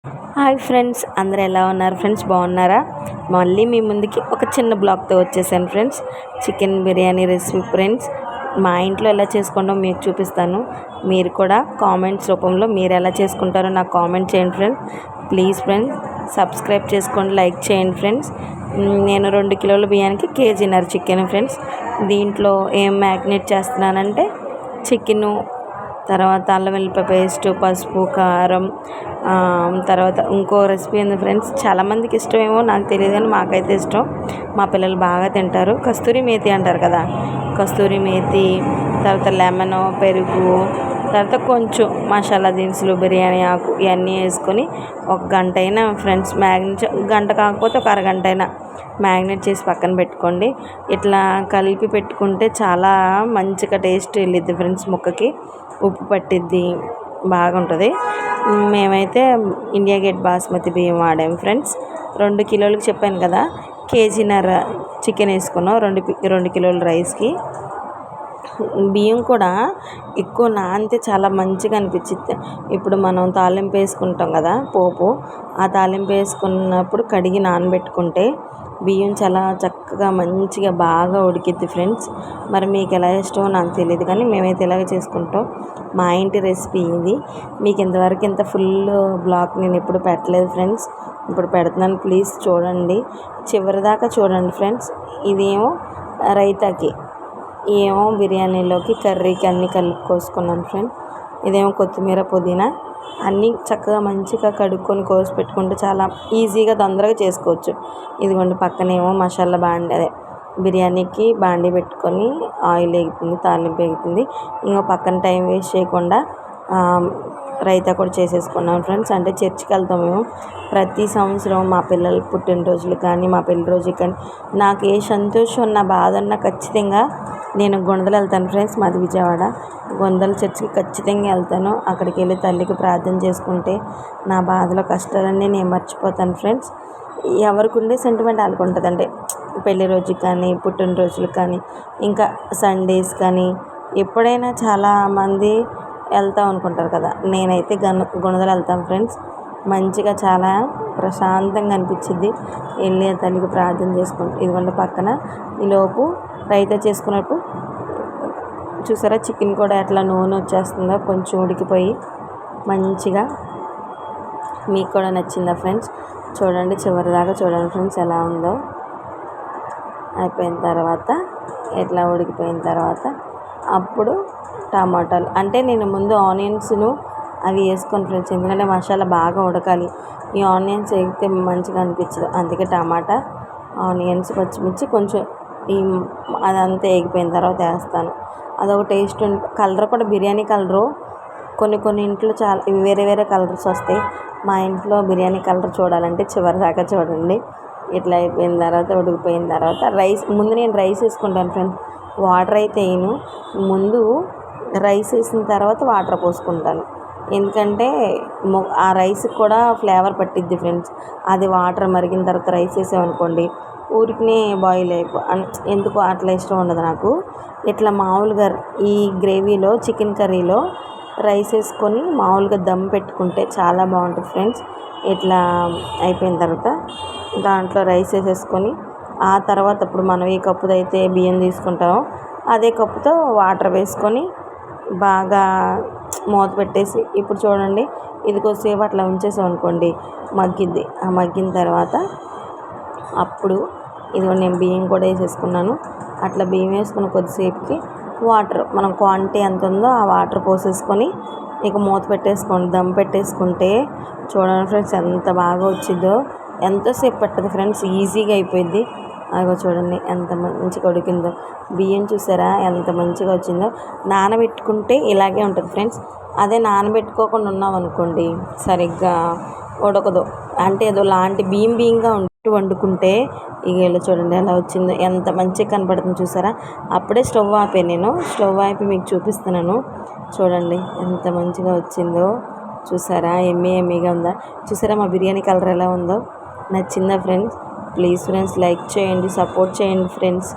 Hi friends, అందరూ ఎలా ఉన్నారు ఫ్రెండ్స్? బాగున్నారా? మళ్ళీ మీ ముందుకి ఒక చిన్న బ్లాగ్తో వచ్చేసాను friends. Chicken biryani recipe friends. మా ఇంట్లో ఎలా చేసుకుంటామో మీకు చూపిస్తాను. మీరు కూడా కామెంట్స్ రూపంలో మీరు ఎలా చేసుకుంటారో నాకు కామెంట్ చేయండి ఫ్రెండ్స్. ప్లీజ్ ఫ్రెండ్స్ సబ్స్క్రైబ్ చేసుకోండి, లైక్ చేయండి ఫ్రెండ్స్. నేను 2 కిలోల బియ్యానికి కేజీన్నర చికెన్ ఫ్రెండ్స్. దీంట్లో ఏం మ్యాగ్నేట్ చేస్తున్నానంటే చికెను, తర్వాత అల్లం వెల్లిపాయ పేస్ట్, పసుపు, కారం, తర్వాత ఇంకో రెసిపీ ఉంది ఫ్రెండ్స్. చాలామందికి ఇష్టమేమో నాకు తెలియదు, కానీ మాకైతే ఇష్టం. మా పిల్లలు బాగా తింటారు. కస్తూరి మేతి అంటారు కదా, కస్తూరి మేతి, తర్వాత లెమన్, పెరుగు, తర్వాత కొంచెం మసాలా దినుసులు, బిర్యానీ ఆకు ఇవన్నీ వేసుకొని ఒక గంట అయినా ఫ్రెండ్స్ మ్యాగ్నేట్, గంట కాకపోతే ఒక అరగంట అయినా మ్యాగ్నేట్ చేసి పక్కన పెట్టుకోండి. ఇట్లా కలిపి పెట్టుకుంటే చాలా మంచిగా టేస్ట్ వెళ్ళిద్ది ఫ్రెండ్స్. ముక్కకి ఉప్పు పట్టిద్ది, బాగుంటుంది. మేమైతే ఇండియా గేట్ బాస్మతి బియ్యం వాడాము ఫ్రెండ్స్. 2 కిలోలకు చెప్పాను కదా, కేజీన్నర చికెన్ వేసుకున్నాం 2 కిలోల రైస్కి. బియ్యం కూడా ఎక్కువ నానితే చాలా మంచిగా అనిపించింది. ఇప్పుడు మనం తాలింపు వేసుకుంటాం కదా, పోపు, ఆ తాలింపు వేసుకున్నప్పుడు కడిగి నానబెట్టుకుంటే బియ్యం చాలా చక్కగా మంచిగా బాగా ఉడికిద్ది ఫ్రెండ్స్. మరి మీకు ఎలా ఇష్టమో నాకు తెలియదు, కానీ మేమైతే ఇలాగే చేసుకుంటాం. మా ఇంటి రెసిపీ ఇది. మీకు ఇంతవరకు ఇంత ఫుల్ బ్లాగ్ నేను ఎప్పుడు పెట్టలేదు ఫ్రెండ్స్, ఇప్పుడు పెడుతున్నాను. ప్లీజ్ చూడండి, చివరి దాకా చూడండి ఫ్రెండ్స్. ఇదేమో రైతాకి, ఏమో బిర్యానీలోకి, కర్రీకి అన్నీ కలిపి కోసుకున్నాను ఫ్రెండ్స్. ఇదేమో కొత్తిమీర, పుదీనా అన్నీ చక్కగా మంచిగా కడుక్కొని కోసి పెట్టుకుంటే చాలా ఈజీగా తొందరగా చేసుకోవచ్చు. ఇదిగోండి పక్కనేమో మసాలా బాండి, అదే బిర్యానీకి బాండి పెట్టుకొని ఆయిల్ ఎగుతుంది, తాలింపు ఎగుతుంది. ఇంకా పక్కన టైం వేస్ట్ చేయకుండా రైతా కూడా చేసేసుకున్నాం ఫ్రెండ్స్. అంటే చర్చికి వెళ్తాం మేము ప్రతి సంవత్సరం. మా పిల్లల పుట్టినరోజులు కానీ, మా పెళ్లి రోజుకి కానీ, నాకు ఏ సంతోషం ఉన్న బాధ ఉన్నా ఖచ్చితంగా నేను గుణదలు వెళ్తాను ఫ్రెండ్స్. మాది విజయవాడ. గుణదల చర్చికి ఖచ్చితంగా వెళ్తాను. అక్కడికి వెళ్ళి తల్లికి ప్రార్థన చేసుకుంటే నా బాధలో కష్టాలన్నీ నేను మర్చిపోతాను ఫ్రెండ్స్. ఎవరికి ఉండే సెంటిమెంట్ వాళ్ళకు ఉంటుంది. అంటే పెళ్లి రోజుకి కానీ, పుట్టినరోజులకు కానీ, ఇంకా సండేస్ కానీ, ఎప్పుడైనా చాలామంది వెళ్తాం అనుకుంటారు కదా. నేనైతే గుణదలు వెళ్తాను ఫ్రెండ్స్. మంచిగా చాలా ప్రశాంతంగా అనిపించింది వెళ్ళి ఆ తల్లికి ప్రార్థన చేసుకుంటూ. ఇదిగోండి పక్కన ఈలోపు రైతా చేసుకున్నప్పుడు చూసారా, చికెన్ కూడా ఎట్లా నూనె వచ్చేస్తుందో, కొంచెం ఉడికిపోయి మంచిగా. మీకు కూడా నచ్చిందా ఫ్రెండ్స్? చూడండి, చివరి దాకా చూడండి ఫ్రెండ్స్ ఎలా ఉందో. అయిపోయిన తర్వాత, ఎట్లా ఉడికిపోయిన తర్వాత అప్పుడు టమాటాలు, అంటే నేను ముందు ఆనియన్స్ను అవి వేసుకొని ఫ్రెండ్స్, ఎందుకంటే మసాలా బాగా ఉడకాలి. ఈ ఆనియన్స్ వేగితే మంచిగా అనిపించదు, అందుకే టమాటా, ఆనియన్స్, పచ్చిమిర్చి కొంచెం అదంతా వేగిపోయిన తర్వాత వేస్తాను. అదొక టేస్ట్. కలర్ కూడా బిర్యానీ కలరు కొన్ని ఇంట్లో చాలా వేరే వేరే కలర్స్ వస్తాయి. మా ఇంట్లో బిర్యానీ కలర్ చూడాలంటే చివరి దాకా చూడండి. ఇట్లా అయిపోయిన తర్వాత, ఉడికిపోయిన తర్వాత ముందు నేను రైస్ వేసుకుంటాను ఫ్రెండ్స్. వాటర్ అయితే వేయను, ముందు రైస్ వేసిన తర్వాత వాటర్ పోసుకుంటాను. ఎందుకంటే ఆ రైస్కి కూడా ఫ్లేవర్ పట్టిద్ది ఫ్రెండ్స్. అది వాటర్ మరిగిన తర్వాత రైస్ వేసామనుకోండి, ఊరికినే బాయిల్ ఎందుకు అట్లా ఇష్టం ఉండదు నాకు. ఇట్లా మామూలుగా ఈ గ్రేవీలో, చికెన్ కర్రీలో రైస్ వేసుకొని మామూలుగా దమ్ పెట్టుకుంటే చాలా బాగుంటుంది ఫ్రెండ్స్. ఇట్లా అయిపోయిన తర్వాత దాంట్లో రైస్ వేసేసుకొని, ఆ తర్వాత ఇప్పుడు మనం ఏ కప్పుతో అయితే బియ్యం తీసుకుంటామో అదే కప్పుతో వాటర్ వేసుకొని బాగా మూత పెట్టేసి, ఇప్పుడు చూడండి ఇది కొద్దిసేపు అట్లా ఉంచేసాం అనుకోండి, మగ్గిద్ది. ఆ మగ్గిన తర్వాత అప్పుడు ఇదిగో నేను బియ్యం కూడా వేసేసుకున్నాను. అట్లా బియ్యం వేసుకున్న కొద్దిసేపుకి వాటర్, మనం క్వాంటిటీ ఎంత ఉందో ఆ వాటర్ పోసేసుకొని ఇక మూత పెట్టేసుకోండి, దమ్ పెట్టేసుకుంటే చూడండి ఫ్రెండ్స్ ఎంత బాగా వచ్చిందో. ఎంతోసేపు పట్టదు ఫ్రెండ్స్, ఈజీగా అయిపోయింది. అదిగో చూడండి ఎంత మంచిగా ఉడికిందో. బియ్యం చూసారా ఎంత మంచిగా వచ్చిందో. నానబెట్టుకుంటే ఇలాగే ఉంటుంది ఫ్రెండ్స్. అదే నానబెట్టుకోకుండా ఉన్నాం అనుకోండి సరిగ్గా ఉడకదు, అంటే ఏదో లాంటి బియ్యంగా ఉంటూ వండుకుంటే. ఇక ఇలా చూడండి ఎలా వచ్చిందో, ఎంత మంచిగా కనపడుతుంది చూసారా. అప్పుడే స్టవ్ ఆపే, నేను స్టవ్ ఆపి మీకు చూపిస్తున్నాను. చూడండి ఎంత మంచిగా వచ్చిందో చూసారా, ఎమ్మీగా ఉందా చూసారా. మా బిర్యానీ కలర్ ఎలా ఉందో, నచ్చిందా ఫ్రెండ్స్? ప్లీజ్ ఫ్రెండ్స్ లైక్ చేయండి, సపోర్ట్ చేయండి ఫ్రెండ్స్.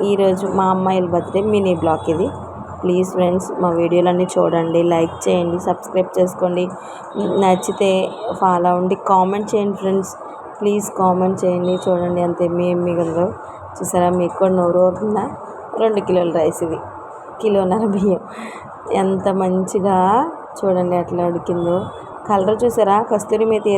ఈరోజు మా అమ్మాయిల బర్త్డే మినీ బ్లాగ్ ఇది. ప్లీజ్ ఫ్రెండ్స్ మా వీడియోలన్నీ చూడండి, లైక్ చేయండి, సబ్స్క్రైబ్ చేసుకోండి, నచ్చితే ఫాలో అవ్వండి, కామెంట్ చేయండి ఫ్రెండ్స్. ప్లీజ్ కామెంట్ చేయండి. చూడండి అంతే మేము మిగలదు చూసారా, మీకు కూడా నోరు అవుతుందా. 2 కిలోల రైస్, ఇది 1.5 కిలో బియ్యం. ఎంత మంచిగా చూడండి ఎట్లా ఉడికిందో. కలర్ చూసారా, కస్తూరి మేతి